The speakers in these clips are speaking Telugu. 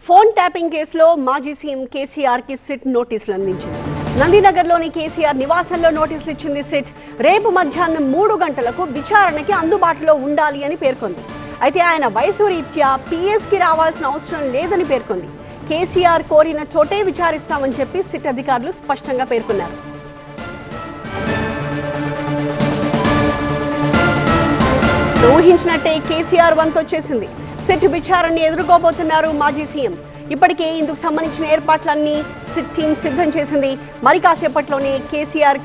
ఫోన్ ట్యాపింగ్ కేసులో మాజీ సీఎం కేసీఆర్ కి సిట్ నోటీసులు అందించింది. నందినగర్లోని కేసీఆర్ నివాసంలో నోటీసులు ఇచ్చింది సిట్. రేపు మధ్యాహ్నం 3 గంటలకు విచారణకి అందుబాటులో ఉండాలి అని పేర్కొంది. అయితే ఆయన వయసు రీత్యా పిఎస్కి రావాల్సిన అవసరం లేదని పేర్కొంది. కేసీఆర్ కోరిన చోటే విచారిస్తామని చెప్పి సిట్ అధికారులు స్పష్టంగా పేర్కొన్నారు. ఊహించినట్టే కేసీఆర్ వంతొచ్చేసింది. సిట్ విచారణని ఎదుర్కోబోతున్నారు మాజీ సీఎం. ఇప్పటికే ఇందుకు సంబంధించిన ఏర్పాట్లన్నీ సిట్ టీం సిద్ధం చేసింది. మరి కాసేపట్లోనే కేసీఆర్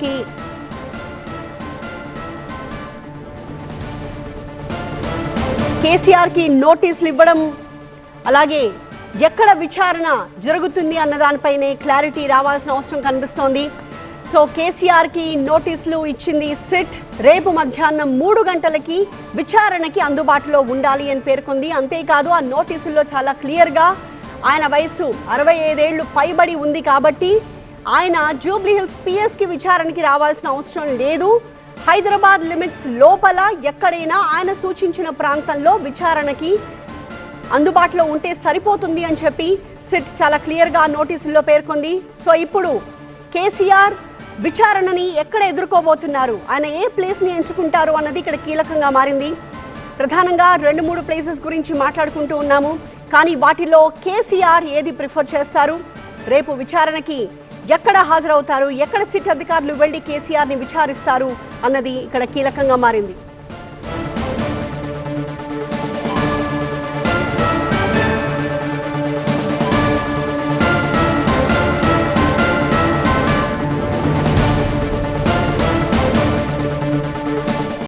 కి నోటీసులు ఇవ్వడం, అలాగే ఎక్కడ విచారణ జరుగుతుంది అన్న దానిపైనే క్లారిటీ రావాల్సిన అవసరం కనిపిస్తోంది. సో కేసీఆర్ కి నోటీసులు ఇచ్చింది సిట్. రేపు మధ్యాహ్నం 3 గంటలకి విచారణకి అందుబాటులో ఉండాలి అని పేర్కొంది. అంతేకాదు ఆ నోటీసుల్లో చాలా క్లియర్గా ఆయన వయసు 65 ఏళ్లు పైబడి ఉంది కాబట్టి ఆయన జూబ్లీహిల్స్ పిఎస్కి విచారణకి రావాల్సిన అవసరం లేదు. హైదరాబాద్ లిమిట్స్ లోపల ఎక్కడైనా ఆయన సూచించిన ప్రాంతంలో విచారణకి అందుబాటులో ఉంటే సరిపోతుంది అని చెప్పి సిట్ చాలా క్లియర్గా నోటీసుల్లో పేర్కొంది. సో ఇప్పుడు కేసీఆర్ విచారణని ఎక్కడ ఎదుర్కోబోతున్నారు, ఆయన ఏ ప్లేస్ని ఎంచుకుంటారు అన్నది ఇక్కడ కీలకంగా మారింది. ప్రధానంగా 2-3 ప్లేసెస్ గురించి మాట్లాడుకుంటూ ఉన్నాము. కానీ వాటిలో కేసీఆర్ ఏది ప్రిఫర్ చేస్తారు, రేపు విచారణకి ఎక్కడ హాజరవుతారు, ఎక్కడ సిట్ అధికారులు వెళ్ళి కేసీఆర్ని విచారిస్తారు అన్నది ఇక్కడ కీలకంగా మారింది.